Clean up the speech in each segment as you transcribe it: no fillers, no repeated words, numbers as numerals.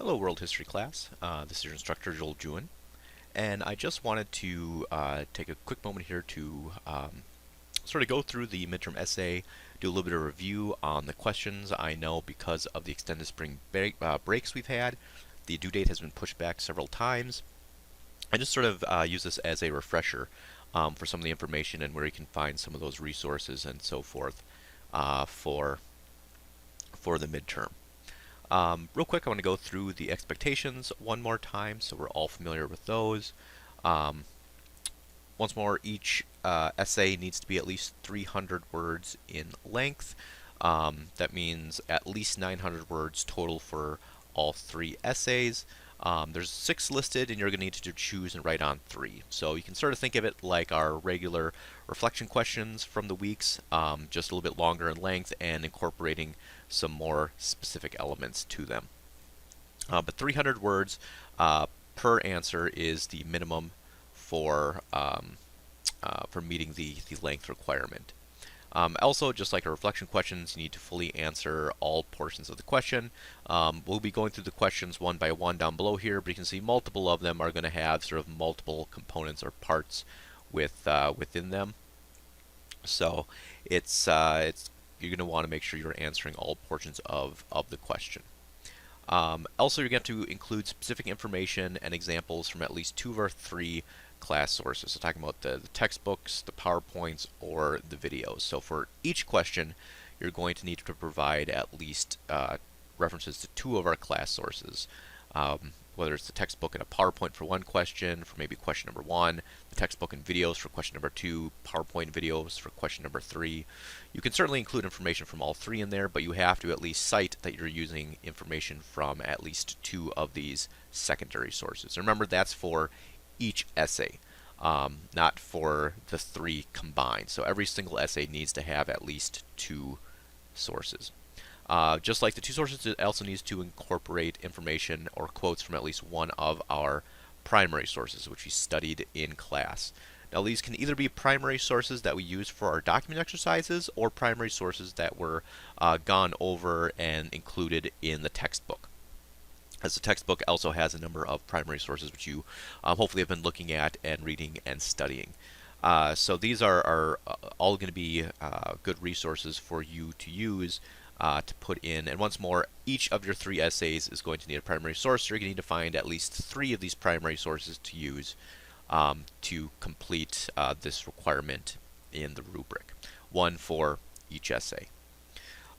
Hello, World History class. This is your instructor, Joel Jewin, and I just wanted to take a quick moment here to sort of go through the midterm essay, do a little bit of review on the questions. I know because of the extended spring breaks we've had, the due date has been pushed back several times. I just sort of use this as a refresher for some of the information and where you can find some of those resources and so forth for the midterm. Real quick, I want to go through the expectations one more time so we're all familiar with those. Um, Once more, each essay needs to be at least 300 words in length. That means at least 900 words total for all three essays. There's 6 listed, and you're going to need to choose and write on 3. So you can sort of think of it like our regular reflection questions from the weeks, just a little bit longer in length and incorporating some more specific elements to them. But 300 words per answer is the minimum for meeting the length requirement. Also, just like our reflection questions, you need to fully answer all portions of the question. We'll be going through the questions one by one down below here, but you can see multiple of them are going to have sort of multiple components or parts within them. So it's you're going to want to make sure you're answering all portions of the question. Also, you're going to include specific information and examples from at least 2 of our 3 class sources. So talking about the textbooks, the PowerPoints, or the videos. So for each question, you're going to need to provide at least references to 2 of our class sources. Whether it's the textbook and a PowerPoint for one question, for maybe question number 1, the textbook and videos for question number 2, PowerPoint videos for question number 3. You can certainly include information from all 3 in there, but you have to at least cite that you're using information from at least 2 of these secondary sources. Remember, that's for each essay, not for the 3 combined. So every single essay needs to have at least 2 sources. Just like the 2 sources, it also needs to incorporate information or quotes from at least one of our primary sources, which we studied in class. Now, these can either be primary sources that we use for our document exercises or primary sources that were gone over and included in the textbook, as the textbook also has a number of primary sources which you hopefully have been looking at and reading and studying. So these are all going to be good resources for you to use to put in. And once more, each of your 3 essays is going to need a primary source. You're going to need to find at least 3 of these primary sources to use to complete this requirement in the rubric. 1 for each essay.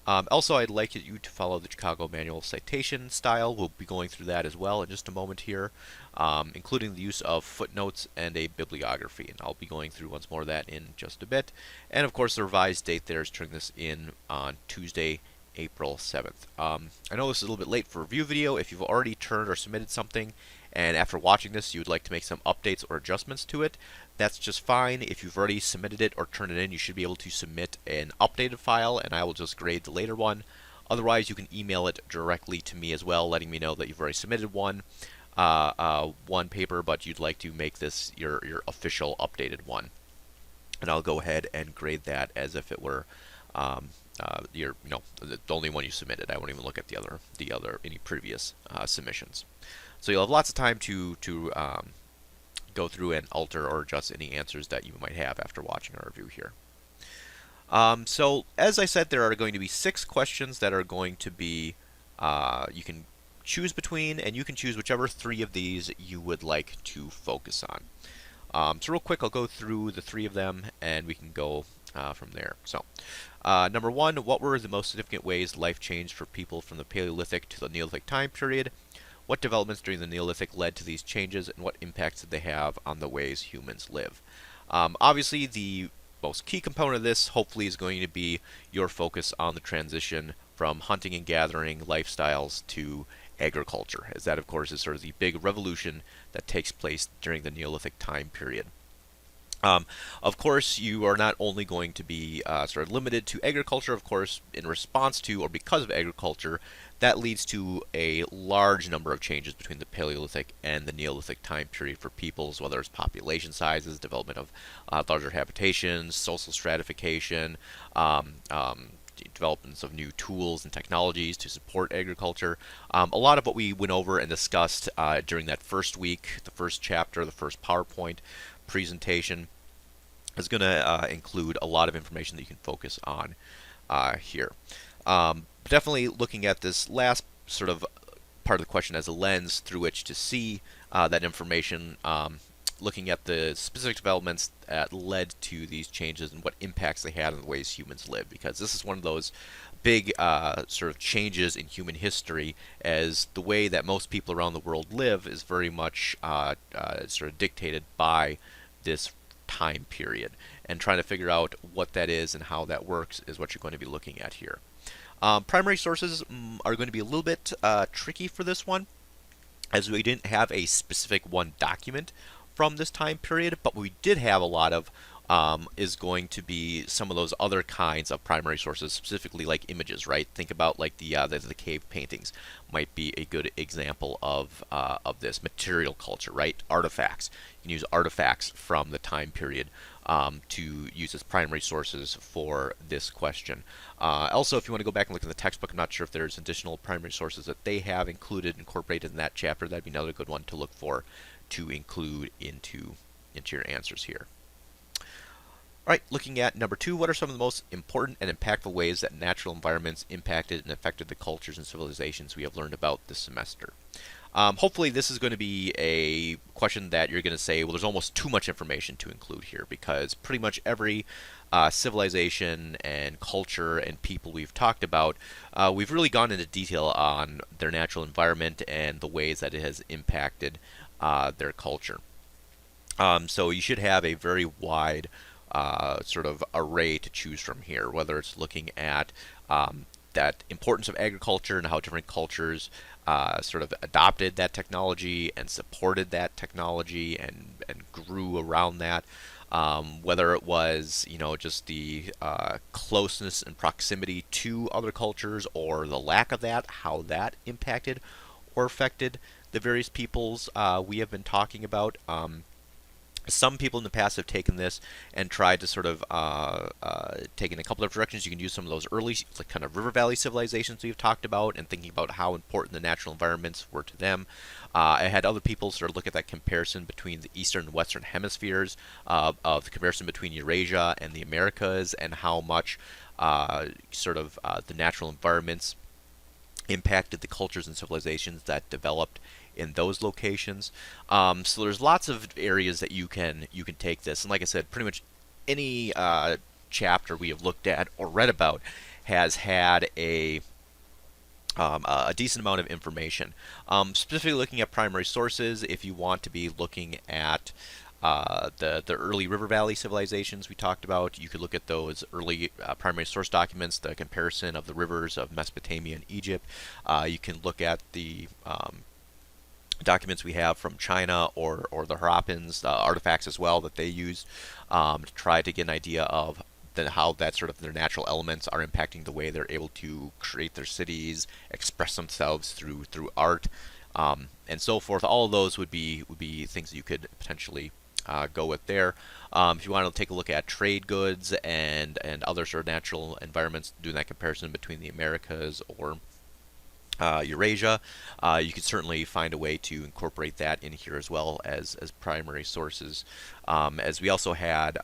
Also, I'd like you to follow the Chicago Manual citation style. We'll be going through that as well in just a moment here, including the use of footnotes and a bibliography. And I'll be going through once more of that in just a bit. And of course, the revised date there is turning this in on Tuesday, April 7th. I know this is a little bit late for a review video. If you've already turned or submitted something, and after watching this you would like to make some updates or adjustments to it, that's just fine. If you've already submitted it or turned it in, you should be able to submit an updated file, and I will just grade the later one. Otherwise, you can email it directly to me as well, letting me know that you've already submitted one paper, but you'd like to make this your official updated one. And I'll go ahead and grade that as if it were the only one you submitted. I won't even look at any previous submissions. So you'll have lots of time to go through and alter or adjust any answers that you might have after watching our review here. So as I said, there are going to be 6 questions that are going to be you can choose between, and you can choose whichever 3 of these you would like to focus on. So real quick, I'll go through the 3 of them, and we can go from there. So, number 1, what were the most significant ways life changed for people from the Paleolithic to the Neolithic time period? What developments during the Neolithic led to these changes, and what impacts did they have on the ways humans live? Obviously, the most key component of this, hopefully, is going to be your focus on the transition from hunting and gathering lifestyles to agriculture, as that, of course, is sort of the big revolution that takes place during the Neolithic time period. Of course, you are not only going to be sort of limited to agriculture. Of course, in response to or because of agriculture, that leads to a large number of changes between the Paleolithic and the Neolithic time period for peoples, whether it's population sizes, development of larger habitations, social stratification, developments of new tools and technologies to support agriculture. A lot of what we went over and discussed during that first week, the first chapter, the first PowerPoint presentation, is going to include a lot of information that you can focus on here. Definitely looking at this last sort of part of the question as a lens through which to see that information, looking at the specific developments that led to these changes and what impacts they had on the ways humans live, because this is one of those big sort of changes in human history, as the way that most people around the world live is very much sort of dictated by this time period, and trying to figure out what that is and how that works is what you're going to be looking at here. Primary sources are going to be a little bit tricky for this one, as we didn't have a specific one document from this time period, but we did have a lot of is going to be some of those other kinds of primary sources, specifically like images, right? Think about like the cave paintings might be a good example of this. Material culture, right? Artifacts. You can use artifacts from the time period to use as primary sources for this question. Also, if you want to go back and look at the textbook, I'm not sure if there's additional primary sources that they have incorporated in that chapter. That'd be another good one to look for to include into your answers here. All right, looking at number 2, what are some of the most important and impactful ways that natural environments impacted and affected the cultures and civilizations we have learned about this semester? Hopefully this is going to be a question that you're going to say, well, there's almost too much information to include here, because pretty much every civilization and culture and people we've talked about, we've really gone into detail on their natural environment and the ways that it has impacted their culture. So you should have a very wide sort of array to choose from here, whether it's looking at that importance of agriculture and how different cultures sort of adopted that technology and supported that technology and grew around that. Whether it was, just the closeness and proximity to other cultures, or the lack of that, how that impacted or affected the various peoples we have been talking about. Some people in the past have taken this and tried to sort of take in a couple of directions. You can use some of those early, like kind of river valley civilizations we've talked about, and thinking about how important the natural environments were to them. I had other people sort of look at that comparison between the eastern and western hemispheres, of the comparison between Eurasia and the Americas, and how much the natural environments impacted the cultures and civilizations that developed in those locations. So there's lots of areas that you can take this, and like I said, pretty much any chapter we have looked at or read about has had a decent amount of information. Specifically looking at primary sources, if you want to be looking at the early river valley civilizations we talked about, you could look at those early primary source documents, the comparison of the rivers of Mesopotamia and Egypt. You can look at the documents we have from China or the Harappans, artifacts as well that they used to try to get an idea of how that sort of their natural elements are impacting the way they're able to create their cities, express themselves through art, and so forth. All of those would be things that you could potentially go with there. If you want to take a look at trade goods and other sort of natural environments, doing that comparison between the Americas or Eurasia, you could certainly find a way to incorporate that in here as well as primary sources. As we also had,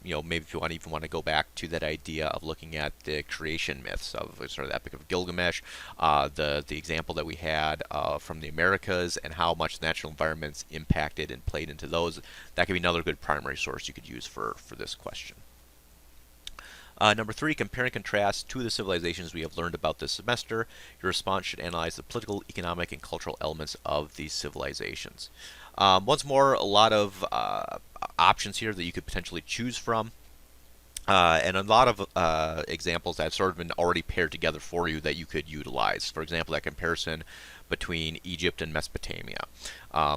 maybe if you even want to go back to that idea of looking at the creation myths of sort of the Epic of Gilgamesh, the example that we had from the Americas, and how much natural environments impacted and played into those, that could be another good primary source you could use for this question. Number 3, compare and contrast two of the civilizations we have learned about this semester. Your response should analyze the political, economic, and cultural elements of these civilizations. Once more, a lot of options here that you could potentially choose from. And a lot of examples that have sort of been already paired together for you that you could utilize. For example, that comparison between Egypt and Mesopotamia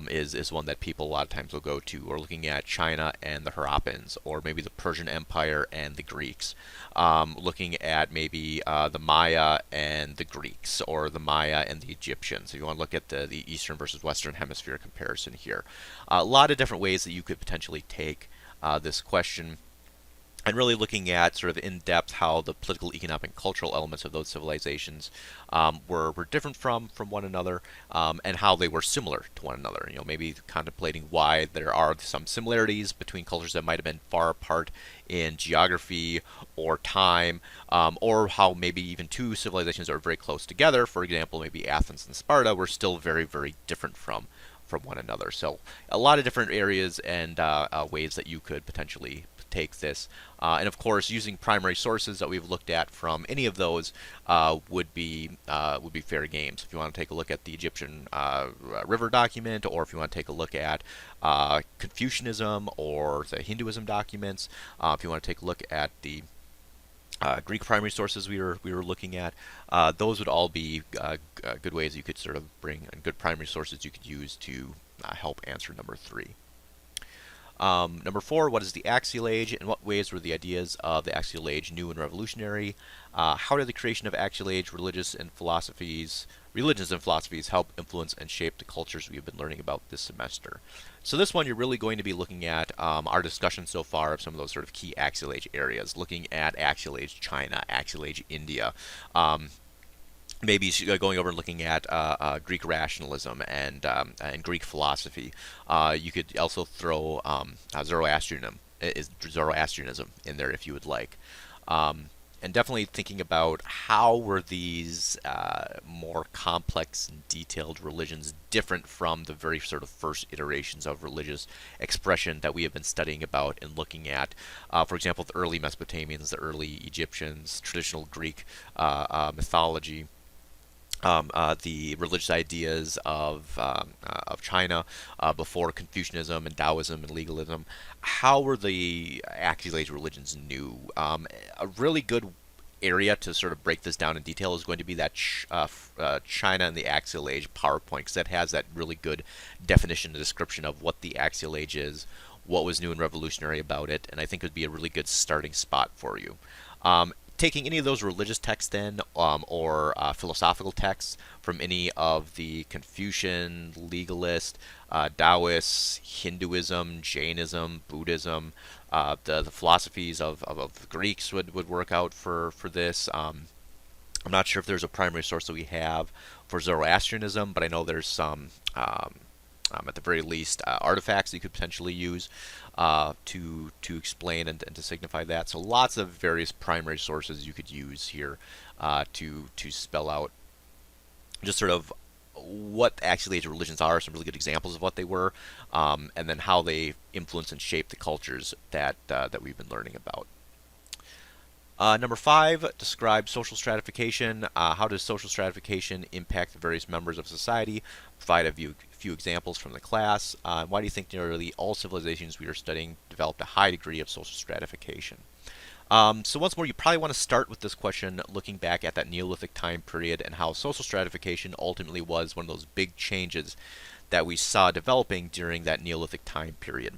is one that people a lot of times will go to, or looking at China and the Harappans, or maybe the Persian Empire and the Greeks, looking at maybe the Maya and the Greeks, or the Maya and the Egyptians. If you want to look at the Eastern versus Western Hemisphere comparison here. A lot of different ways that you could potentially take this question and really looking at sort of in depth how the political, economic, and cultural elements of those civilizations were different from one another, and how they were similar to one another. Maybe contemplating why there are some similarities between cultures that might have been far apart in geography or time, or how maybe even two civilizations that are very close together, for example, maybe Athens and Sparta, were still very, very different from one another. So a lot of different areas and ways that you could potentially take this. And of course, using primary sources that we've looked at from any of those would be fair game. So if you want to take a look at the Egyptian river document, or if you want to take a look at Confucianism or the Hinduism documents, if you want to take a look at the Greek primary sources we were looking at, those would all be good ways you could sort of bring, and good primary sources you could use to help answer number 3. Number 4, what is the Axial Age? In what ways were the ideas of the Axial Age new and revolutionary? How did the creation of Axial Age religions and philosophies help influence and shape the cultures we have been learning about this semester? So this one, you're really going to be looking at our discussion so far of some of those sort of key Axial Age areas, looking at Axial Age China, Axial Age India, maybe going over and looking at Greek rationalism and Greek philosophy. You could also throw Zoroastrianism in there if you would like. And definitely thinking about how were these more complex and detailed religions different from the very sort of first iterations of religious expression that we have been studying about and looking at. For example, the early Mesopotamians, the early Egyptians, traditional Greek mythology, the religious ideas of China before Confucianism and Taoism and legalism. How were the Axial Age religions new? A really good area to sort of break this down in detail is going to be that China and the Axial Age PowerPoint, because that has that really good definition and description of what the Axial Age is, what was new and revolutionary about it, and I think it would be a really good starting spot for you. Taking any of those religious texts then, or philosophical texts from any of the Confucian, legalist, Taoist, Hinduism, Jainism, Buddhism, the philosophies of the Greeks would work out for this. I'm not sure if there's a primary source that we have for Zoroastrianism, but I know there's some, at the very least, artifacts that you could potentially use to explain and to signify that. So lots of various primary sources you could use here to spell out just sort of what Axial Age religions are, some really good examples of what they were, and then how they influence and shape the cultures that we've been learning about. Number 5, describe social stratification. How does social stratification impact the various members of society? Provide a few examples from the class. Why do you think nearly all civilizations we are studying developed a high degree of social stratification? So once more, you probably want to start with this question looking back at that Neolithic time period and how social stratification ultimately was one of those big changes that we saw developing during that Neolithic time period.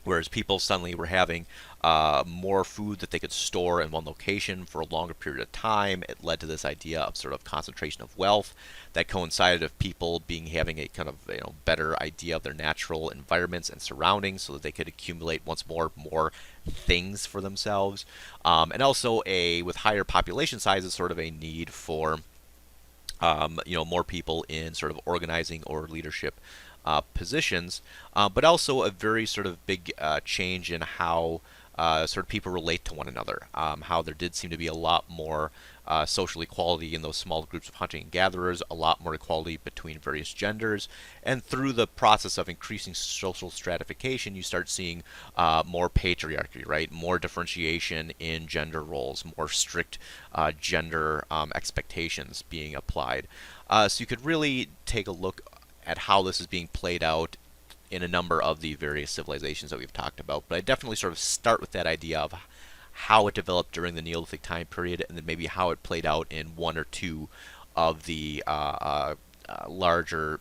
Whereas people suddenly were having more food that they could store in one location for a longer period of time. It led to this idea of sort of concentration of wealth that coincided of people having a kind of better idea of their natural environments and surroundings, so that they could accumulate once more things for themselves. And also with higher population sizes, sort of a need for more people in sort of organizing or leadership positions, but also a very sort of big change in how sort of people relate to one another. How there did seem to be a lot more social equality in those small groups of hunting and gatherers, a lot more equality between various genders, and through the process of increasing social stratification, you start seeing more patriarchy, right? More differentiation in gender roles, more strict gender expectations being applied. So you could really take a look at how this is being played out in a number of the various civilizations that we've talked about. But I definitely sort of start with that idea of how it developed during the Neolithic time period, and then maybe how it played out in one or two of the larger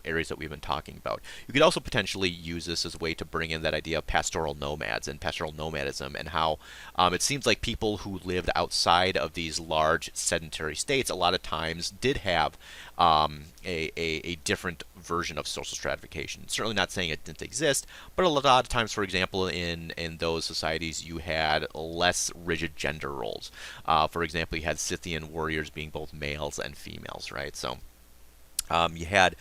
areas that we've been talking about. You could also potentially use this as a way to bring in that idea of pastoral nomads and pastoral nomadism, and how it seems like people who lived outside of these large sedentary states a lot of times did have a different version of social stratification. Certainly not saying it didn't exist, but a lot of times, for example, in those societies, you had less rigid gender roles. For example, you had Scythian warriors being both males and females, right? So you had,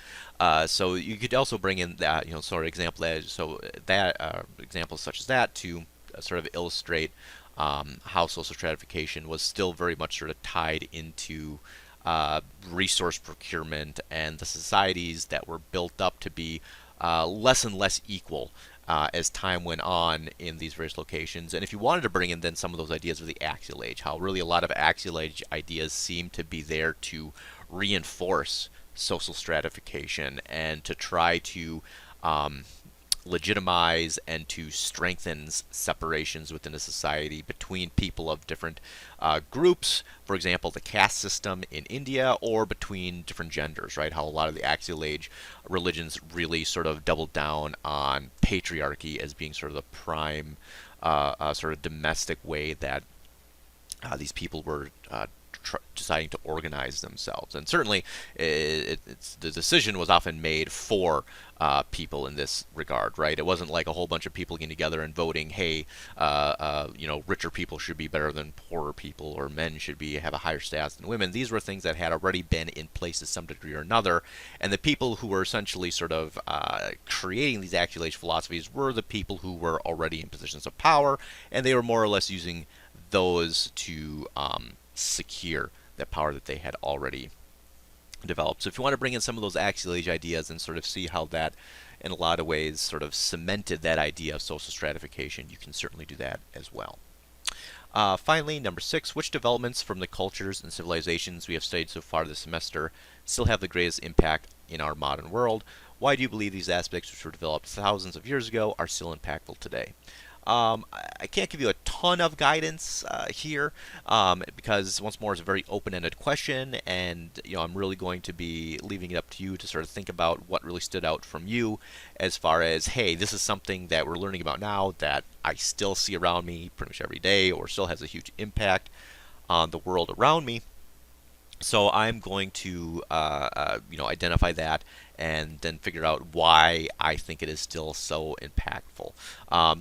so you could also bring in that, sort of example that, so that examples such as that to sort of illustrate how social stratification was still very much sort of tied into resource procurement and the societies that were built up to be less and less equal as time went on in these various locations. And if you wanted to bring in then some of those ideas of the axial age, how really a lot of axial age ideas seem to be there to reinforce social stratification and to try to legitimize and to strengthen separations within a society between people of different groups, for example, the caste system in India, or between different genders, right? How a lot of the axial age religions really sort of doubled down on patriarchy as being sort of the prime sort of domestic way that these people were deciding to organize themselves. And certainly, the decision was often made for people in this regard, right? It wasn't like a whole bunch of people getting together and voting, hey, richer people should be better than poorer people, or men should have a higher status than women. These were things that had already been in place to some degree or another, and the people who were essentially sort of creating these axial age philosophies were the people who were already in positions of power, and they were more or less using those to secure that power that they had already developed. So if you want to bring in some of those axial age ideas and sort of see how that in a lot of ways sort of cemented that idea of social stratification, you can certainly do that as well. Finally, number 6, which developments from the cultures and civilizations we have studied so far this semester still have the greatest impact in our modern world? Why do you believe these aspects, which were developed thousands of years ago, are still impactful today? I can't give you a ton of guidance here because, once more, it's a very open-ended question, and I'm really going to be leaving it up to you to sort of think about what really stood out from you as far as, hey, this is something that we're learning about now that I still see around me pretty much every day, or still has a huge impact on the world around me. So I'm going to, identify that and then figure out why I think it is still so impactful.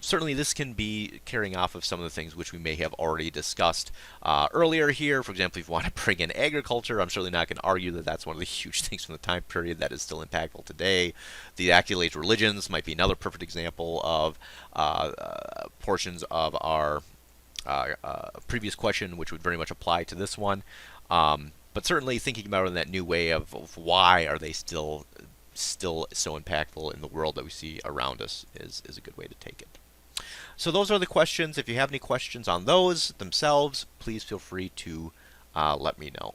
Certainly, this can be carrying off of some of the things which we may have already discussed earlier here. For example, if you want to bring in agriculture, I'm certainly not going to argue that that's one of the huge things from the time period that is still impactful today. The axial age religions might be another perfect example of portions of our previous question, which would very much apply to this one. But certainly thinking about it in that new way of why are they still so impactful in the world that we see around us is a good way to take it. So those are the questions. If you have any questions on those themselves, please feel free to let me know.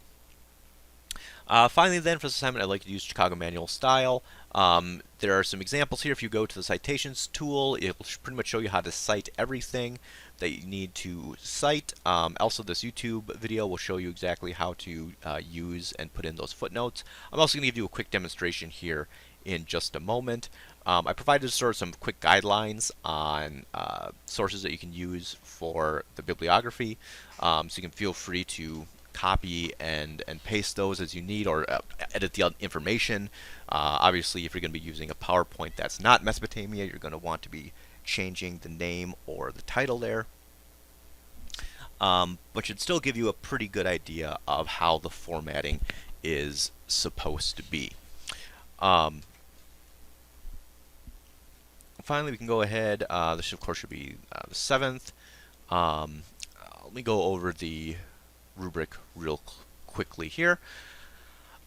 Finally, then, for this assignment, I'd like to use Chicago Manual style. There are some examples here. If you go to the citations tool, it will pretty much show you how to cite everything that you need to cite. Also, this YouTube video will show you exactly how to use and put in those footnotes. I'm also going to give you a quick demonstration here in just a moment. I provided sort of some quick guidelines on sources that you can use for the bibliography, so you can feel free to copy and paste those as you need, or edit the information. Obviously, if you're going to be using a PowerPoint that's not Mesopotamia, you're going to want to be changing the name or the title there. But should still give you a pretty good idea of how the formatting is supposed to be. Finally, we can go ahead. This, of course, should be the 7th. Let me go over the rubric real quickly here.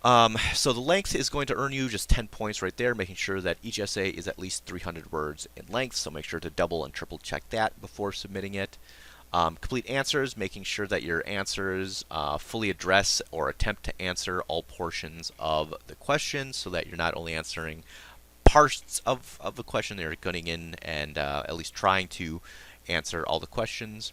So the length is going to earn you just 10 points right there, making sure that each essay is at least 300 words in length, so make sure to double and triple check that before submitting it. Complete answers, making sure that your answers fully address or attempt to answer all portions of the question, so that you're not only answering parts of the question, they're going in and at least trying to answer all the questions.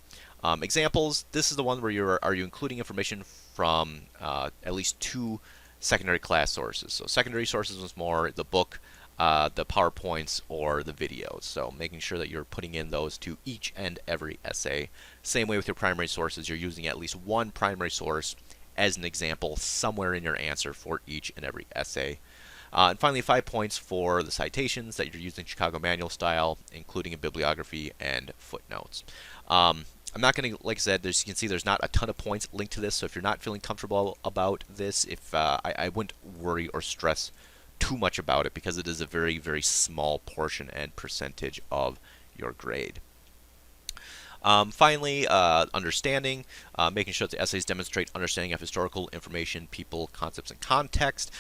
Examples, this is the one where are you including information from at least 2 secondary class sources. So secondary sources was more the book, the PowerPoints, or the videos. So making sure that you're putting in those to each and every essay. Same way with your primary sources, you're using at least one primary source as an example somewhere in your answer for each and every essay. And finally, 5 points for the citations that you're using Chicago Manual style, including a bibliography and footnotes. I'm not going to, like I said, you can see there's not a ton of points linked to this, so if you're not feeling comfortable about this, I wouldn't worry or stress too much about it because it is a very, very small portion and percentage of your grade. Finally, understanding, making sure that the essays demonstrate understanding of historical information, people, concepts, and context.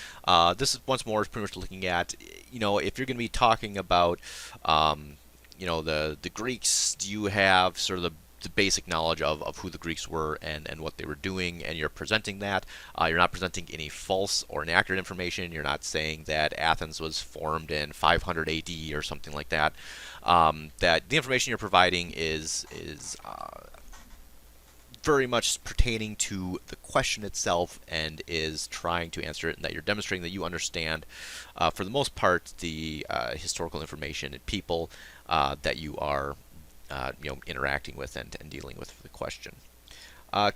This is once more pretty much looking at, if you're going to be talking about, the Greeks, do you have sort of the basic knowledge of who the Greeks were and what they were doing, and you're presenting that. You're not presenting any false or inaccurate information. You're not saying that Athens was formed in 500 AD or something like that. That the information you're providing is very much pertaining to the question itself and is trying to answer it, and that you're demonstrating that you understand, for the most part, the historical information and people that you are interacting with and dealing with for the question.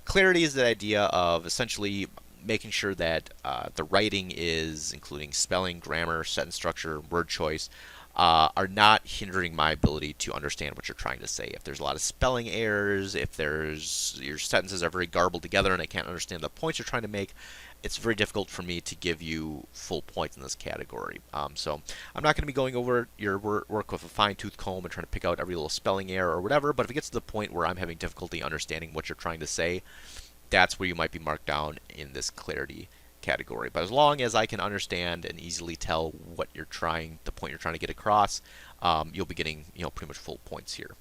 Clarity is the idea of essentially making sure that the writing is, including spelling, grammar, sentence structure, word choice, are not hindering my ability to understand what you're trying to say. If there's a lot of spelling errors, if your sentences are very garbled together and I can't understand the points you're trying to make, it's very difficult for me to give you full points in this category. So I'm not going to be going over your work with a fine-tooth comb and trying to pick out every little spelling error or whatever, but if it gets to the point where I'm having difficulty understanding what you're trying to say, that's where you might be marked down in this clarity category. But as long as I can understand and easily tell what the point you're trying to get across, you'll be getting pretty much full points here.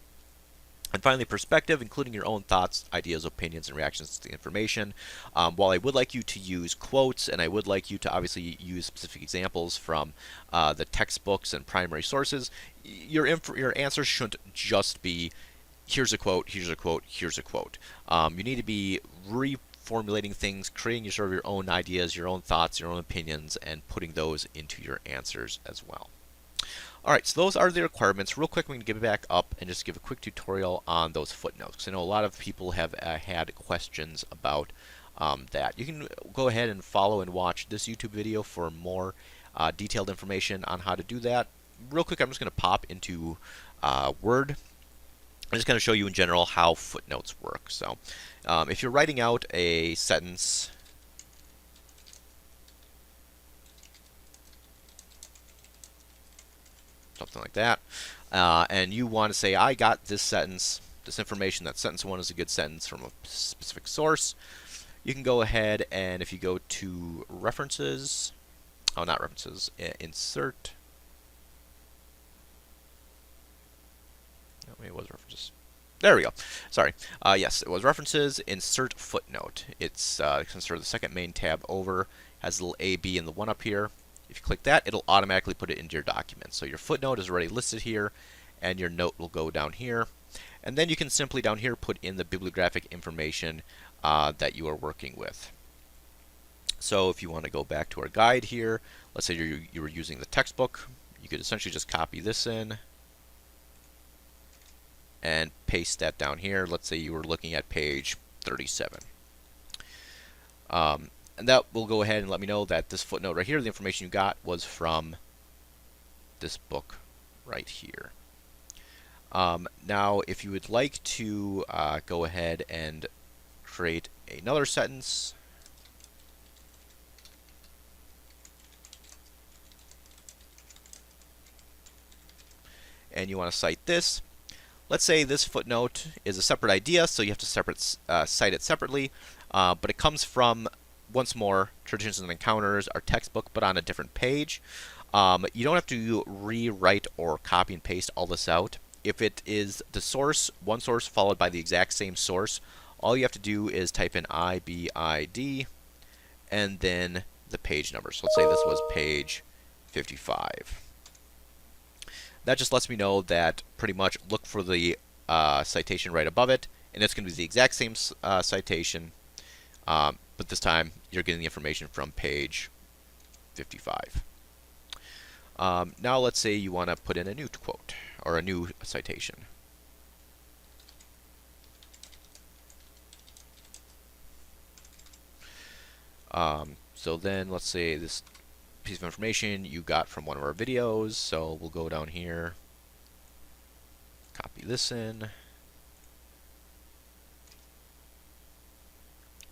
And finally, perspective, including your own thoughts, ideas, opinions, and reactions to the information. While I would like you to use quotes, and I would like you to obviously use specific examples from the textbooks and primary sources, your answer shouldn't just be, here's a quote, here's a quote, here's a quote. You need to be reformulating things, creating your own ideas, your own thoughts, your own opinions, and putting those into your answers as well. Alright, so those are the requirements. Real quick, I'm going to give it back up and just give a quick tutorial on those footnotes, because I know a lot of people have had questions about that. You can go ahead and follow and watch this YouTube video for more detailed information on how to do that. Real quick, I'm just going to pop into Word. I'm just going to show you in general how footnotes work. So if you're writing out a sentence, something like that, and you want to say, I got this sentence, this information, that sentence one is a good sentence from a specific source, you can go ahead and if you go to references, not references, insert, it was references. There we go. Sorry. Yes, it was references, insert footnote. It's sort of the second main tab over, has a little A, B, and the one up here. If you click that, it'll automatically put it into your document. So your footnote is already listed here, and your note will go down here. And then you can simply down here put in the bibliographic information that you are working with. So if you want to go back to our guide here, let's say you were using the textbook, you could essentially just copy this in and paste that down here. Let's say you were looking at page 37. And that will go ahead and let me know that this footnote right here, the information you got, was from this book right here. Now, if you would like to go ahead and create another sentence, and you want to cite this, let's say this footnote is a separate idea, so you have to cite it separately, but it comes from, once more, Traditions and Encounters, our textbook, but on a different page. You don't have to rewrite or copy and paste all this out. If it is the source, one source followed by the exact same source, all you have to do is type in IBID and then the page number. So let's say this was page 55. That just lets me know that pretty much look for the citation right above it, and it's going to be the exact same citation, but but this time you're getting the information from page 55. Now let's say you want to put in a new quote or a new citation. So then let's say this piece of information you got from one of our videos, so we'll go down here, copy this in.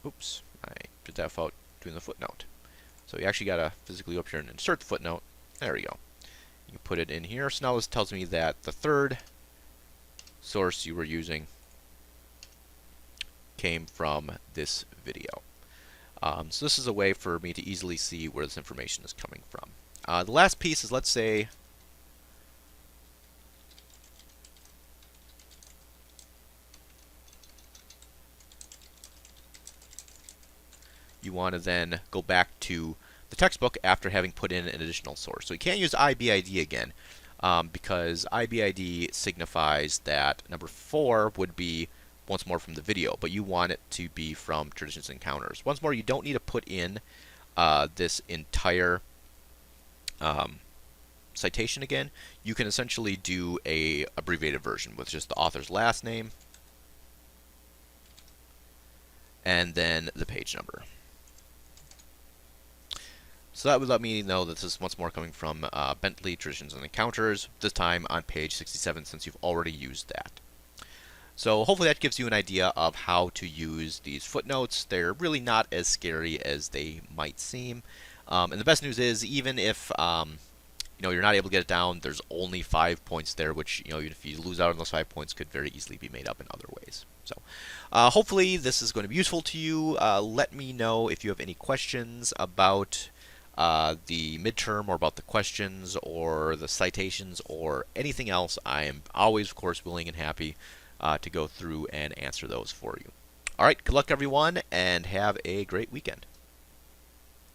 Oops, I did that without doing the footnote. So you actually got to physically go up here and insert the footnote. There we go. You put it in here. So now this tells me that the third source you were using came from this video. So this is a way for me to easily see where this information is coming from. The last piece is, let's say you want to then go back to the textbook after having put in an additional source. So you can't use IBID again because IBID signifies that number 4 would be once more from the video, but you want it to be from Traditions and Encounters. Once more, you don't need to put in this entire citation again. You can essentially do a abbreviated version with just the author's last name and then the page number. So that would let me know that this is once more coming from Bentley Traditions and Encounters, this time on page 67 since you've already used that. So hopefully that gives you an idea of how to use these footnotes. They're really not as scary as they might seem. And the best news is, even if you're not able to get it down, there's only 5 points there, which even if you lose out on those 5 points, could very easily be made up in other ways. So hopefully this is going to be useful to you. Let me know if you have any questions about the midterm or about the questions or the citations or anything else. I am always, of course, willing and happy to go through and answer those for you. All right, good luck everyone, and have a great weekend.